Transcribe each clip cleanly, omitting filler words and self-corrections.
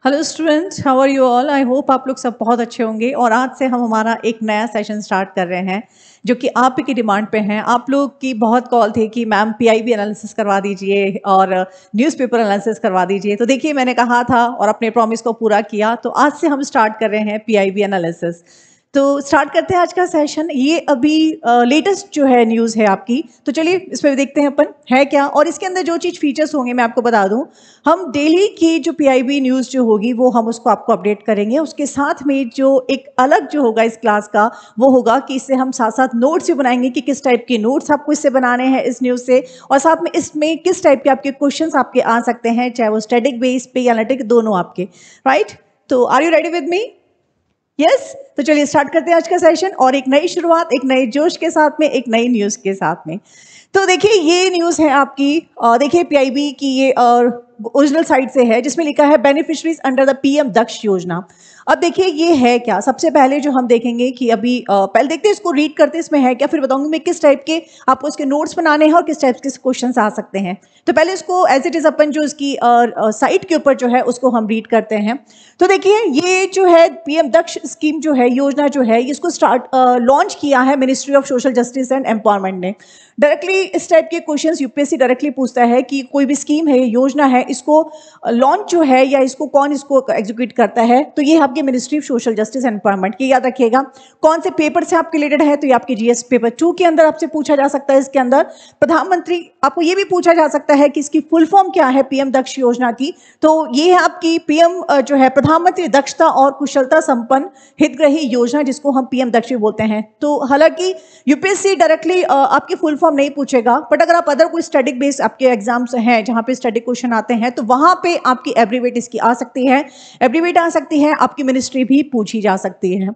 Hello students, how are you all. I hope आप लोग सब बहुत अच्छे होंगे। और आज से हम हमारा एक नया सेशन स्टार्ट कर रहे हैं जो कि आप ही की डिमांड पे हैं। आप लोग की बहुत कॉल थी कि मैम पीआईबी एनालिसिस करवा दीजिए और न्यूज़पेपर एनालिसिस करवा दीजिए। तो देखिए, मैंने कहा था और अपने प्रॉमिस को पूरा किया। तो आज से हम स्टार्ट कर रहे हैं पीआईबी एनालिसिस। तो स्टार्ट करते हैं आज का सेशन। ये अभी लेटेस्ट जो है न्यूज़ है आपकी, तो चलिए इस पर देखते हैं अपन है क्या। और इसके अंदर जो चीज़ फीचर्स होंगे मैं आपको बता दूं। हम डेली की जो पीआईबी न्यूज़ जो होगी वो हम उसको आपको अपडेट करेंगे। उसके साथ में जो एक अलग जो होगा इस क्लास का वो होगा कि इससे हम साथ साथ नोट्स भी बनाएंगे कि किस टाइप के नोट्स आपको इससे बनाने हैं इस न्यूज़ से। और साथ में इसमें किस टाइप के आपके क्वेश्चंस आपके आ सकते हैं, चाहे वो स्टैटिक बेस पे या एनालिटिक, दोनों आपके। राइट, तो are you ready with me? Yes. तो चलिए स्टार्ट करते हैं आज का सेशन और एक नई शुरुआत, एक नए जोश के साथ में, एक नई न्यूज़ के साथ में। तो देखिए, ये न्यूज़ है आपकी, देखिए पीआईबी की ये ओरिजिनल साइट से है जिसमें लिखा है बेनिफिशरीज अंडर द पीएम दक्ष योजना। अब देखिए ये है क्या। सबसे पहले जो हम देखेंगे कि अभी पहले देखते हैं, इसको रीड करते हैं इसमें है क्या, फिर बताऊंगी मैं किस टाइप के आपको इसके नोट्स बनाने हैं और किस टाइप के क्वेश्चंस आ सकते हैं। तो पहले इसको एज इट इज अपन जो इसकी साइट के ऊपर जो है उसको हम रीड करते हैं। तो देखिए, ये जो है पीएम दक्ष स्कीम जो है, योजना जो है, इसको लॉन्च किया है ministry of social justice and empowerment ने। डायरेक्टली इस टाइप के क्वेश्चंस यूपीएससी डायरेक्टली पूछता है कि कोई भी स्कीम है, योजना है, इसको लॉन्च जो है या इसको कौन इसको एग्जीक्यूट करता है। तो ये आपके ministry of social justice and empowerment की, याद रखिएगा। कौन से पेपर से आपके रिलेटेड है, तो ये आपके जीएस पेपर 2 के अंदर आपसे पूछा जा सकता है। इसके अंदर प्रधानमंत्री, आपको ये भी पूछा जा सकता है कि इसकी फुल फॉर्म क्या है पीएम दक्ष योजना की। तो ये है आपकी पीएम जो है प्रधानमंत्री दक्षता और कुशलता संपन्न हितग्राही योजना, जिसको हम पीएम दक्ष भी बोलते हैं। तो हालांकि यूपीएससी डायरेक्टली आपकी फुल फॉर्म नहीं पूछेगा, बट अगर आप अदर कोई स्टैटिक बेस्ड आपके एग्जाम्स हैं जहां पे स्टैटिक क्वेश्चन आते हैं तो वहां पे आपकी एब्रीवेट इसकी आ सकती है, एब्रीवेट आ सकती है, आपकी मिनिस्ट्री भी पूछी जा सकती है।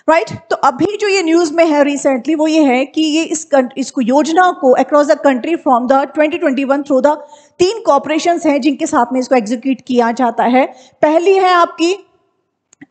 राइट, तो अभी जो ये न्यूज में है रिसेंटली वो ये है कि ये इसको योजना को across the country from the 2021 through the 3 corporations हैं जिनके साथ में इसको एग्जीक्यूट किया जाता है। पहली है आपकी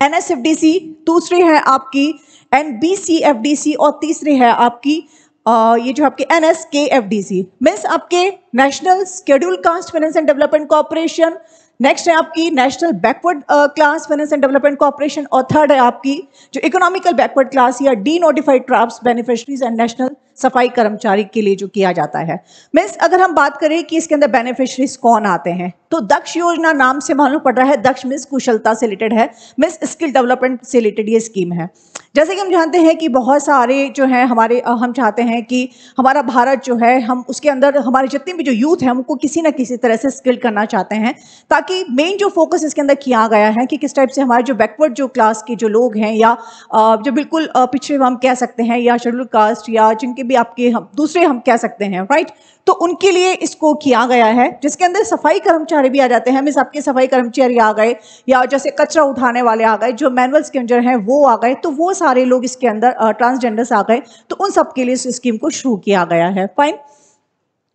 एनएसएफडीसी, दूसरी है आपकी एनबीसीएफडीसी और तीसरी है आपकी ये जो आपके एनएसकेएफडीसी, मीन्स आपके national schedule caste finance and development corporation. Next है आपकी national backward class finance and development corporation और थर्ड है आपकी जो इकोनॉमिकल बैकवर्ड क्लास या D notified tribes beneficiaries and national सफाई कर्मचारी के लिए जो किया जाता है। मीन्स अगर हम बात करें कि इसके अंदर बेनिफिशरीज कौन आते हैं, तो दक्ष योजना नाम से मालूम पड़ रहा है, दक्ष मीन्स कुशलता से रिलेटेड है, मीन्स स्किल डेवलपमेंट से रिलेटेड ये स्कीम है। जैसे कि हम जानते हैं कि बहुत सारे जो है हमारे हम चाहते हैं कि हमारा भारत जो है, हम उसके अंदर हमारे जितने भी जो यूथ है हमको किसी ना किसी तरह से स्किल करना चाहते हैं, ताकि मेन जो फोकस इसके अंदर किया गया है कि किस टाइप से हमारे जो बैकवर्ड जो क्लास के जो लोग हैं या जो बिल्कुल पिछड़े हम कह सकते हैं या शेड्यूल कास्ट या जिनके भी आपके हम दूसरे हम कह सकते हैं, राइट, तो उनके लिए इसको किया गया है। जिसके अंदर सफाई कर्मचारी भी आ जाते हैं, मीन्स आपके सफाई कर्मचारी आ गए या जैसे कचरा उठाने वाले आ गए, जो मैनुअल स्केंजर हैं वो आ गए, तो वो सारे लोग इसके अंदर ट्रांसजेंडर्स आ गए, तो उन सब के लिए इस स्कीम को शुरू किया गया है। फाइन,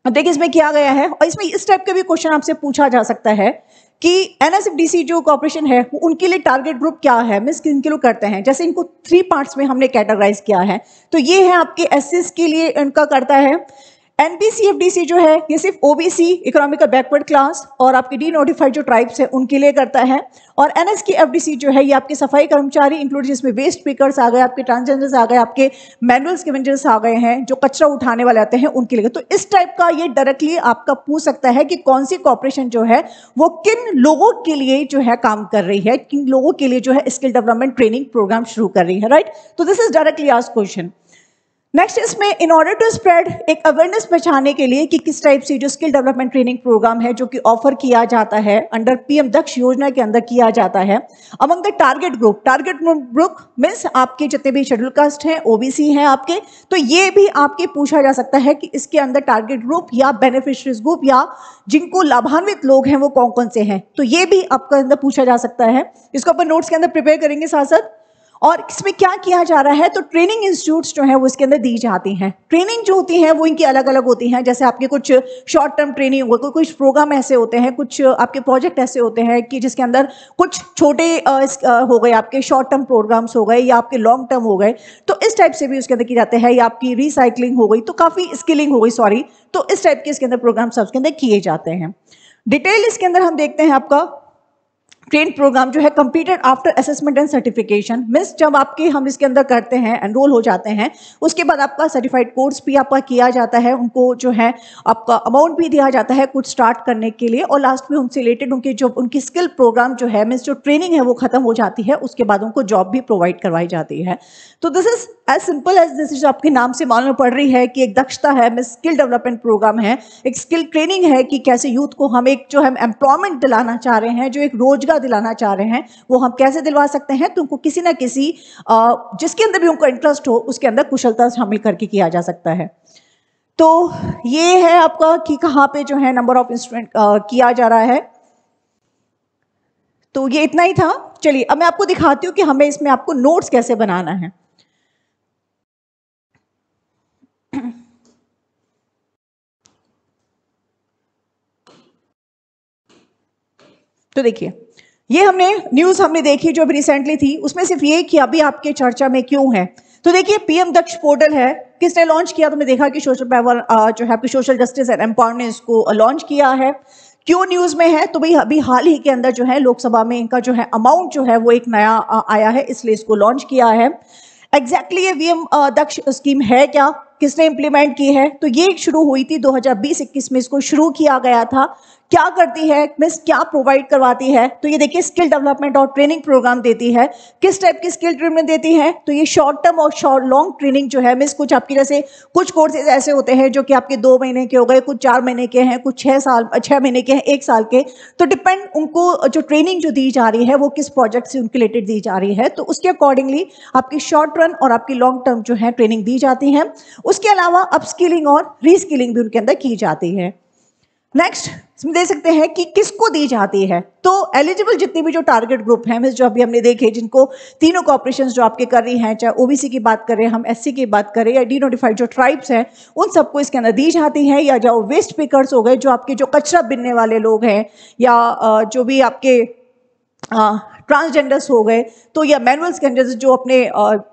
अब देखिए इसमें किया गया है और इसमें इस टाइप का भी क्वेश्चन आपसे पूछा जा सकता है कि एनएसएफडीसी जो कॉर्पोरेशन है वो उनके लिए टारगेट ग्रुप क्या है, मीन्स किन के लोग करते हैं। जैसे इनको 3 पार्ट्स में हमने कैटेगराइज किया है। तो ये है आपके एससीज के लिए इनका करता है। एनबीसीएफडीसी जो है ये सिर्फ ओबीसी इकोनॉमिकल बैकवर्ड क्लास और आपके डी नोटिफाइड जो ट्राइब्स है उनके लिए करता है। और एनएसकेएफडीसी जो है ये आपके सफाई कर्मचारी इंक्लूड, जिसमें वेस्ट पिकर्स आ गए, आपके ट्रांसजेंडर्स आ गए, आपके मैनुअल स्कैवेंजर्स आ गए हैं, जो कचरा उठाने वाले आते हैं उनके लिए। तो इस टाइप का ये डायरेक्टली आपका पूछ सकता है कि कौन सी कॉर्पोरेशन जो है वो किन लोगों के लिए जो है काम कर रही है, किन लोगों के लिए जो है स्किल डेवलपमेंट ट्रेनिंग प्रोग्राम शुरू कर रही है। राइट, तो this is directly asked question. Next इसमें इन ऑर्डर टू स्प्रेड एक अवेयरनेस पहुंचाने के लिए कि किस टाइप से जो स्किल डेवलपमेंट ट्रेनिंग प्रोग्राम है जो कि ऑफर किया जाता है अंडर पीएम दक्ष योजना के अंदर किया जाता है among the target group means आपके जितने भी शेड्यूल कास्ट हैं, ओबीसी हैं आपके, तो ये भी आपके पूछा जा सकता है कि इसके अंदर टारगेट ग्रुप या बेनिफिशरीज ग्रुप या जिनको लाभान्वित लोग हैं वो कौन कौन से हैं, तो ये भी आपका अंदर पूछा जा सकता है। इसको अपन नोट्स के अंदर प्रिपेयर करेंगे साथ साथ। और इसमें क्या किया जा रहा है, तो ट्रेनिंग इंस्टीट्यूट्स जो है वो इसके अंदर दी जाती हैं। ट्रेनिंग जो होती है वो इनकी अलग अलग होती हैं, जैसे आपके कुछ शॉर्ट टर्म ट्रेनिंग हो, कुछ प्रोग्राम ऐसे होते हैं, कुछ आपके प्रोजेक्ट ऐसे होते हैं कि जिसके अंदर कुछ छोटे हो गए, आपके शॉर्ट टर्म प्रोग्राम्स हो गए या आपके लॉन्ग टर्म हो गए, तो इस टाइप से भी उसके अंदर की जाते हैं। या आपकी रिसाइकलिंग हो गई, तो काफ़ी स्किलिंग हो गई, सॉरी, तो इस टाइप के इसके अंदर प्रोग्राम सब इसके अंदर किए जाते हैं। डिटेल इसके अंदर हम देखते हैं आपका ट्रेन प्रोग्राम जो है completed after assessment and certification, means जब आपके हम इसके अंदर करते हैं, एनरोल हो जाते हैं, उसके बाद आपका सर्टिफाइड कोर्स भी आपका किया जाता है, उनको जो है आपका अमाउंट भी दिया जाता है कुछ स्टार्ट करने के लिए, और लास्ट में उनसे रिलेटेड उनकी स्किल प्रोग्राम जो है, मीन्स जो ट्रेनिंग है वो खत्म हो जाती है, उसके बाद उनको जॉब भी प्रोवाइड करवाई जाती है। तो this is as simple as this, जो आपके नाम से मालूम पड़ रही है कि एक दक्षता है, मीन्स स्किल डेवलपमेंट प्रोग्राम है, एक स्किल ट्रेनिंग है कि कैसे यूथ को हम एक जो हम एम्प्लॉयमेंट दिलाना चाह रहे हैं, जो एक रोजगार दिलाना चाह रहे हैं, वो हम कैसे दिलवा सकते हैं। तो उनको किसी ना किसी जिसके अंदर भी उनको इंटरेस्ट हो उसके अंदर कुशलता शामिल करके किया जा सकता है। तो ये है आपका कि कहाँ पे जो है नंबर ऑफ इंस्ट्रूमेंट किया जा रहा है। तो ये इतना ही था। चलिए अब मैं आपको दिखाती हूँ कि हमें इसमें आपको नोट्स कैसे बनाना है। तो देखिए, ये न्यूज हमने देखी जो अभी रिसेंटली थी, उसमें सिर्फ ये कि अभी आपके चर्चा में क्यों है। तो देखिए, पीएम दक्ष पोर्टल है, किसने लॉन्च किया? तो हमने देखा कि सोशल पावर जो है सोशल जस्टिस एंड एम्पावरमेंट ने इसको लॉन्च किया है। क्यों न्यूज में है? तो भाई अभी हाल ही के अंदर जो है लोकसभा में इनका जो है अमाउंट जो है वो एक नया आया है, इसलिए इसको लॉन्च किया है। एग्जैक्टली ये पीएम दक्ष स्कीम है क्या, किसने इंप्लीमेंट की है? तो ये शुरू हुई थी 2020-21 में, इसको शुरू किया गया था। क्या करती है, मीन्स क्या प्रोवाइड करवाती है? तो ये देखिए, स्किल डेवलपमेंट और ट्रेनिंग प्रोग्राम देती है। किस टाइप की स्किल ट्रेनिंग देती है? तो ये शॉर्ट टर्म और लॉन्ग ट्रेनिंग जो है, मीन्स कुछ आपकी जैसे कुछ कोर्सेज ऐसे होते हैं जो कि आपके 2 महीने के हो गए, कुछ 4 महीने के हैं, कुछ 6 महीने के हैं, 1 साल के। तो डिपेंड उनको जो ट्रेनिंग जो दी जा रही है वो किस प्रोजेक्ट से उनके रिलेटेड दी जा रही है, तो उसके अकॉर्डिंगली आपकी शॉर्ट रन और आपकी लॉन्ग टर्म जो है ट्रेनिंग दी जाती है। उसके अलावा अपस्किलिंग और रीस्किलिंग भी उनके अंदर की जाती है। नेक्स्ट इसमें दे सकते हैं कि किसको दी जाती है। तो एलिजिबल जितने भी जो टारगेट ग्रुप हैं, जो अभी हमने देखे, जिनको तीनों कॉर्पोरेशंस जो आपके कर रही हैं, चाहे ओबीसी की बात करें, हम एससी की बात करें, या डीनोटिफाइड जो ट्राइब्स हैं, उन सबको इसके अंदर दी जाती है। या जो वेस्ट पिकर्स हो गए, जो आपके जो कचरा बिनने वाले लोग हैं, या जो भी आपके ट्रांसजेंडर्स हो गए, तो या मैनुअल स्कैंडर्स जो अपने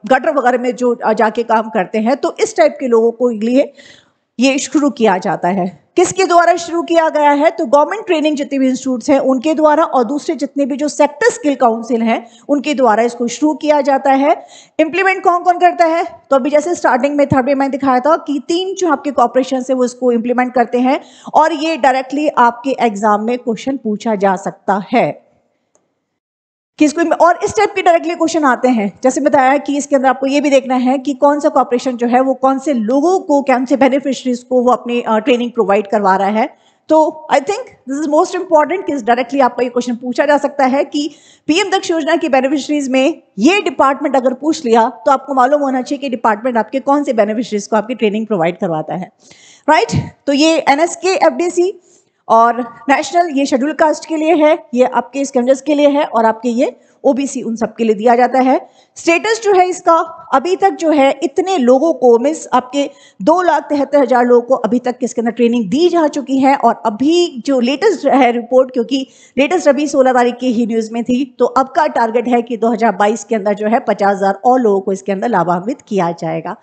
गटर वगैरह में जो जाके काम करते हैं, तो इस टाइप के लोगों को लिए ये शुरू किया जाता है। किसके द्वारा शुरू किया गया है? तो गवर्नमेंट ट्रेनिंग जितने भी इंस्टीट्यूट्स हैं उनके द्वारा, और दूसरे जितने भी जो सेक्टर स्किल काउंसिल हैं उनके द्वारा इसको शुरू किया जाता है। इंप्लीमेंट कौन कौन करता है? तो अभी जैसे स्टार्टिंग में थर्ड में मैंने दिखाया था कि 3 जो आपके कॉर्पोरेशन है वो इसको इंप्लीमेंट करते हैं, और ये डायरेक्टली आपके एग्जाम में क्वेश्चन पूछा जा सकता है। किसको? और इस टाइप के डायरेक्टली क्वेश्चन आते हैं, जैसे बताया कि इसके अंदर आपको ये भी देखना है कि कौन सा कॉर्पोरेशन जो है वो कौन से लोगों को, कौन से बेनिफिशरीज को वो अपनी ट्रेनिंग प्रोवाइड करवा रहा है। तो I think this is most important कि डायरेक्टली आपका ये क्वेश्चन पूछा जा सकता है कि पीएम दक्ष योजना की बेनिफिशरीज में ये डिपार्टमेंट अगर पूछ लिया तो आपको मालूम होना चाहिए कि डिपार्टमेंट आपके कौन से बेनिफिशरीज को आपकी ट्रेनिंग प्रोवाइड करवाता है, राइट? तो ये एनएसके, एफडीसी और नेशनल, ये शेड्यूल कास्ट के लिए है, ये आपके स्कैंडर्स के लिए है, और आपके ये ओबीसी उन सब के लिए दिया जाता है। स्टेटस जो है इसका, अभी तक जो है इतने लोगों को, मीन्स आपके 2,73,000 लोगों को अभी तक इसके अंदर ट्रेनिंग दी जा चुकी है। और अभी जो लेटेस्ट है रिपोर्ट, क्योंकि लेटेस्ट अभी 16 तारीख की ही न्यूज में थी, तो अब का टारगेट है कि 2022 के अंदर जो है 50,000 और लोगों को इसके अंदर लाभान्वित किया जाएगा।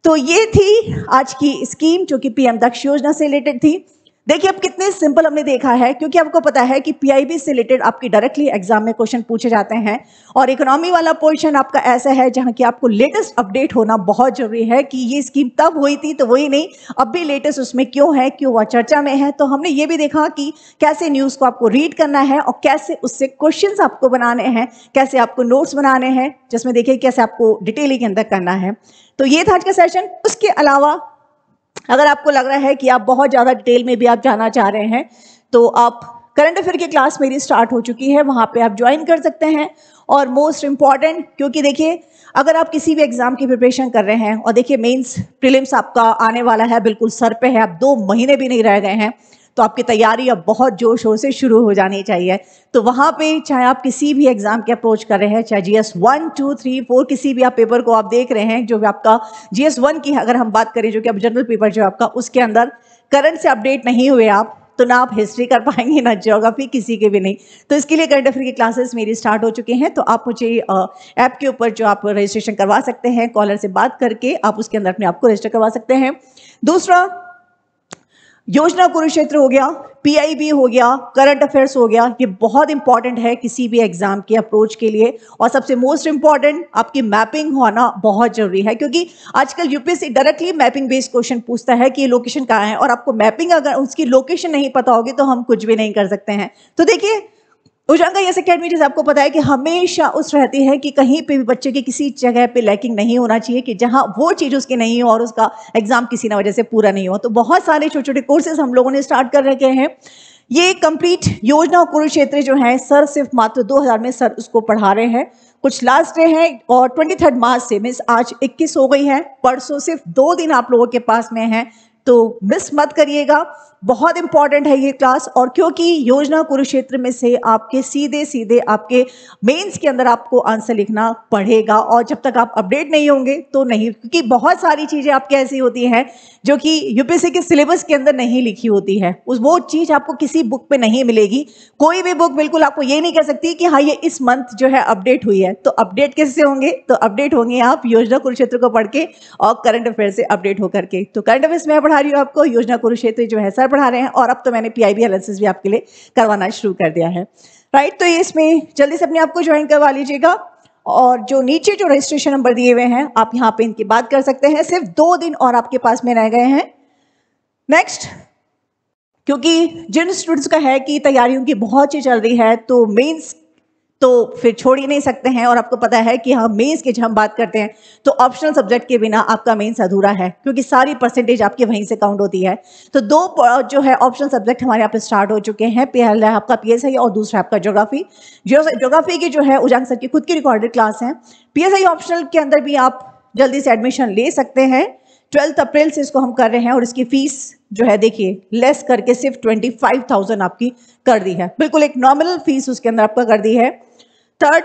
तो ये थी आज की स्कीम जो कि पीएम दक्ष योजना से रिलेटेड थी। देखिए अब कितने सिंपल हमने देखा है, क्योंकि आपको पता है कि पीआईबी से रिलेटेड आपकी डायरेक्टली एग्जाम में क्वेश्चन पूछे जाते हैं, और इकोनॉमी वाला पोर्शन आपका ऐसा है जहां कि आपको लेटेस्ट अपडेट होना बहुत जरूरी है कि ये स्कीम तब हुई थी तो वही नहीं, अब भी लेटेस्ट उसमें क्यों है, क्यों वह चर्चा में है। तो हमने ये भी देखा कि कैसे न्यूज को आपको रीड करना है और कैसे उससे क्वेश्चन आपको बनाने हैं, कैसे आपको नोट्स बनाने हैं, जिसमें देखिए कैसे आपको डिटेलिंग के अंदर करना है। तो ये था आज का सेशन। उसके अलावा अगर आपको लग रहा है कि आप बहुत ज़्यादा डिटेल में भी आप जाना चाह रहे हैं, तो आप करंट अफेयर की क्लास मेरी स्टार्ट हो चुकी है, वहाँ पे आप ज्वाइन कर सकते हैं। और मोस्ट इम्पॉर्टेंट, क्योंकि देखिए अगर आप किसी भी एग्जाम की प्रिपरेशन कर रहे हैं, और देखिए मेंस प्रीलिम्स आपका आने वाला है, बिल्कुल सर पे है, अब 2 महीने भी नहीं रह गए हैं, तो आपकी तैयारी अब बहुत जोर शोर से शुरू हो जानी चाहिए। तो वहाँ पे चाहे आप किसी भी एग्जाम के अप्रोच कर रहे हैं, चाहे जीएस 1, 2, 3, 4 किसी भी आप पेपर को आप देख रहे हैं, जो भी आपका जीएस 1 की अगर हम बात करें, जो कि अब जनरल पेपर जो आपका, उसके अंदर करंट से अपडेट नहीं हुए आप, तो ना आप हिस्ट्री कर पाएंगे ना ज्योग्राफी, किसी के भी नहीं। तो इसके लिए करंट अफेयर की क्लासेस मेरी स्टार्ट हो चुके हैं। तो आप मुझे ऐप के ऊपर जो आप रजिस्ट्रेशन करवा सकते हैं, कॉलर से बात करके आप उसके अंदर अपने आप को रजिस्टर करवा सकते हैं। दूसरा, योजना कुरुक्षेत्र हो गया, पीआईबी हो गया, करंट अफेयर्स हो गया, ये बहुत इंपॉर्टेंट है किसी भी एग्जाम के अप्रोच के लिए। और सबसे मोस्ट इंपॉर्टेंट आपकी मैपिंग होना बहुत जरूरी है, क्योंकि आजकल UPSC directly mapping based question पूछता है कि ये लोकेशन कहाँ है, और आपको मैपिंग अगर उसकी लोकेशन नहीं पता होगी तो हम कुछ भी नहीं कर सकते हैं। तो देखिए, उजागर यस अकेडमी जैसे आपको पता है कि हमेशा उस रहती है कि कहीं पे भी बच्चे की किसी जगह पे लैकिंग नहीं होना चाहिए, कि जहां वो चीज उसकी नहीं हो और उसका एग्जाम किसी ना वजह से पूरा नहीं हो। तो बहुत सारे छोटे छोटे कोर्सेज हम लोगों ने स्टार्ट कर रखे हैं। ये कंप्लीट योजना कुरुक्षेत्र जो है सर सिर्फ मात्र 2000 में सर उसको पढ़ा रहे हैं। कुछ लास्ट डे है और 23 मार्च से मीन्स आज 21 हो गई है, परसों सिर्फ 2 दिन आप लोगों के पास में है, तो मिस मत करिएगा। बहुत इंपॉर्टेंट है ये क्लास, और क्योंकि योजना कुरुक्षेत्र में से आपके सीधे सीधे आपके मेंस के अंदर आपको आंसर लिखना पड़ेगा, और जब तक आप अपडेट नहीं होंगे तो नहीं, क्योंकि बहुत सारी चीजें आपकी ऐसी होती हैं जो कि यूपीएससी के सिलेबस के अंदर नहीं लिखी होती है। वो चीज आपको किसी बुक पे नहीं मिलेगी। कोई भी बुक बिल्कुल आपको ये नहीं कह सकती कि हाँ ये इस मंथ जो है अपडेट हुई है। तो अपडेट किससे होंगे? तो अपडेट होंगे आप योजना कुरुक्षेत्र को पढ़ के और करंट अफेयर से अपडेट होकर के। तो करंट अफेयर्स में पढ़ा रही हूँ आपको, योजना कुरुक्षेत्र जो है सर पढ़ा रहे हैं, और अब तो मैंने पीआईबी एनालिसिस भी आपके लिए करवाना शुरू कर दिया है। राइट, तो ये इसमें जल्दी से अपने आप को ज्वाइन करवा लीजिएगा, और जो नीचे जो रजिस्ट्रेशन नंबर दिए हुए हैं आप यहाँ पे इनकी बात कर सकते हैं। सिर्फ 2 दिन और आपके पास में रह गए हैं। नेक्स्ट, क्योंकि जिन स्टूडेंट्स का है कि तैयारियों की बहुत चीज चल रही है, तो मेंस तो फिर छोड़ ही नहीं सकते हैं, और आपको पता है कि हम मेंस की जब हम बात करते हैं तो ऑप्शनल सब्जेक्ट के बिना आपका मेंस अधूरा है, क्योंकि सारी परसेंटेज आपकी वहीं से काउंट होती है। तो 2 जो है ऑप्शनल सब्जेक्ट हमारे यहाँ पे स्टार्ट हो चुके हैं। पहला है आपका पीएसआई और दूसरा आपका ज्योग्राफी। ज्योग्राफी की जो है उजागर सर की खुद की रिकॉर्डेड क्लास है। पीएसआई ऑप्शनल के अंदर भी आप जल्दी से एडमिशन ले सकते हैं। 12 अप्रैल से इसको हम कर रहे हैं, और इसकी फीस जो है देखिए लेस करके सिर्फ 25,000 आपकी कर दी है। बिल्कुल एक नॉमिनल फीस उसके अंदर आपका कर दी है। थर्ड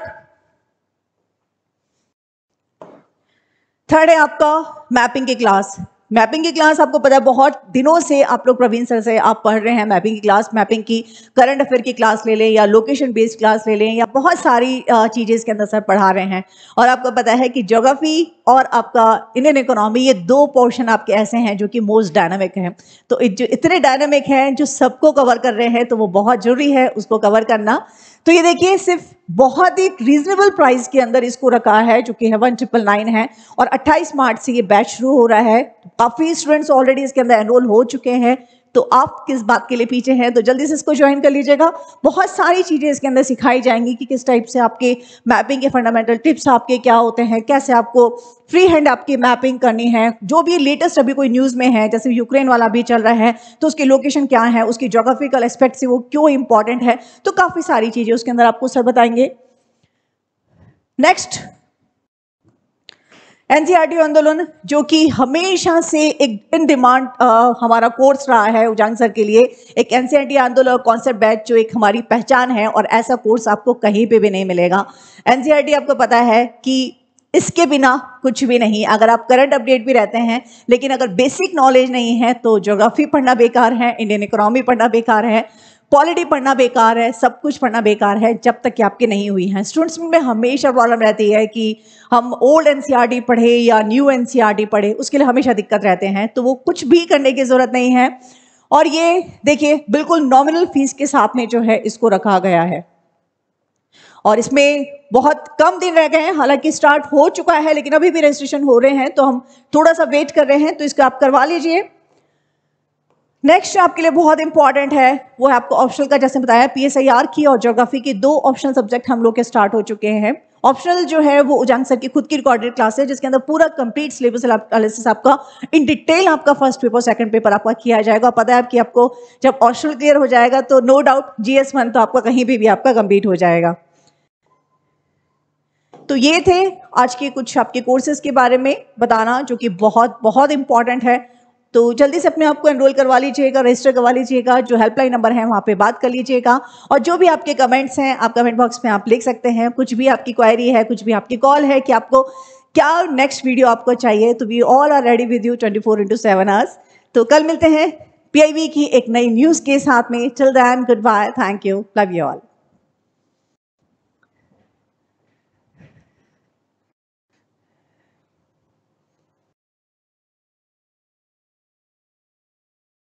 है आपका मैपिंग की क्लास। मैपिंग की क्लास आपको पता है बहुत दिनों से आप लोग प्रवीण सर से आप पढ़ रहे हैं मैपिंग की क्लास। मैपिंग की करंट अफेयर की क्लास ले लें या लोकेशन बेस्ड क्लास ले लें, या बहुत सारी चीजें इसके अंदर सर पढ़ा रहे हैं। और आपको पता है कि ज्योग्राफी और आपका इंडियन इकोनॉमी, ये 2 पोर्शन आपके ऐसे हैं जो कि मोस्ट डायनामिक हैं। तो जो इतने डायनामिक हैं जो सबको कवर कर रहे हैं, तो वो बहुत जरूरी है उसको कवर करना। तो ये देखिए सिर्फ बहुत ही रीजनेबल प्राइस के अंदर इसको रखा है, जो कि है 1999 है, और 28 मार्च से ये बैच शुरू हो रहा है। काफी स्टूडेंट्स ऑलरेडी इसके अंदर एनरोल हो चुके हैं, तो आप किस बात के लिए पीछे हैं? तो जल्दी से इसको ज्वाइन कर लीजिएगा। बहुत सारी चीजें इसके अंदर सिखाई जाएंगी कि किस टाइप से आपके मैपिंग के फंडामेंटल टिप्स आपके क्या होते हैं, कैसे आपको फ्री हैंड आपकी मैपिंग करनी है। जो भी लेटेस्ट अभी कोई न्यूज में है, जैसे यूक्रेन वाला भी चल रहा है, तो उसकी लोकेशन क्या है, उसकी ज्योग्राफिकल एस्पेक्ट से वो क्यों इंपॉर्टेंट है, तो काफी सारी चीजें उसके अंदर आपको सर बताएंगे। नेक्स्ट, एनसीईआरटी आंदोलन, जो कि हमेशा से एक इन डिमांड हमारा कोर्स रहा है उजागर सर के लिए। एक एनसीईआरटी आंदोलन कॉन्सेप्ट बैच जो एक हमारी पहचान है, और ऐसा कोर्स आपको कहीं पे भी नहीं मिलेगा। एनसीईआरटी आपको पता है कि इसके बिना कुछ भी नहीं। अगर आप करंट अपडेट भी रहते हैं, लेकिन अगर बेसिक नॉलेज नहीं है तो ज्योग्राफी पढ़ना बेकार है, इंडियन इकोनॉमी पढ़ना बेकार है, पॉलिटी पढ़ना बेकार है, सब कुछ पढ़ना बेकार है जब तक कि आपके नहीं हुई हैं। स्टूडेंट्स में हमेशा प्रॉब्लम रहती है कि हम ओल्ड एनसीईआरटी पढ़े या न्यू एनसीईआरटी पढ़े, उसके लिए हमेशा दिक्कत रहते हैं। तो वो कुछ भी करने की जरूरत नहीं है। और ये देखिए बिल्कुल नॉमिनल फीस के साथ में जो है इसको रखा गया है, और इसमें बहुत कम दिन रह गए हैं। हालांकि स्टार्ट हो चुका है, लेकिन अभी भी रजिस्ट्रेशन हो रहे हैं, तो हम थोड़ा सा वेट कर रहे हैं, तो इसका आप करवा लीजिए। नेक्स्ट आपके लिए बहुत इंपॉर्टेंट है, वो है आपको ऑप्शनल का, जैसे बताया पीएसआईआर की और ज्योग्राफी की 2 ऑप्शनल सब्जेक्ट हम लोग के स्टार्ट हो चुके हैं। ऑप्शनल जो है वो उजागर सर की खुद की रिकॉर्डेड क्लास है, जिसके अंदर पूरा कंप्लीट सिलेबस एनालिसिस आपका इन डिटेल आपका फर्स्ट पेपर सेकंड पेपर आपका किया जाएगा। पता है कि आपको जब ऑप्शनल क्लियर हो जाएगा तो नो डाउट GS1 तो आपका कहीं भी आपका कंप्लीट हो जाएगा। तो ये थे आज के कुछ आपके कोर्सेज के बारे में बताना, जो कि बहुत बहुत इंपॉर्टेंट है। तो जल्दी से अपने आप को एनरोल करवा लीजिएगा, रजिस्टर करवा लीजिएगा। जो हेल्पलाइन नंबर है वहाँ पे बात कर लीजिएगा, और जो भी आपके कमेंट्स हैं आप कमेंट बॉक्स में आप लिख सकते हैं। कुछ भी आपकी क्वेरी है, कुछ भी आपकी कॉल है कि आपको क्या नेक्स्ट वीडियो आपको चाहिए, तो we all are ready with you 24/7 hours. तो कल मिलते हैं पीआईबी की एक नई न्यूज़ के साथ में। Till then good bye, thank you, love you all.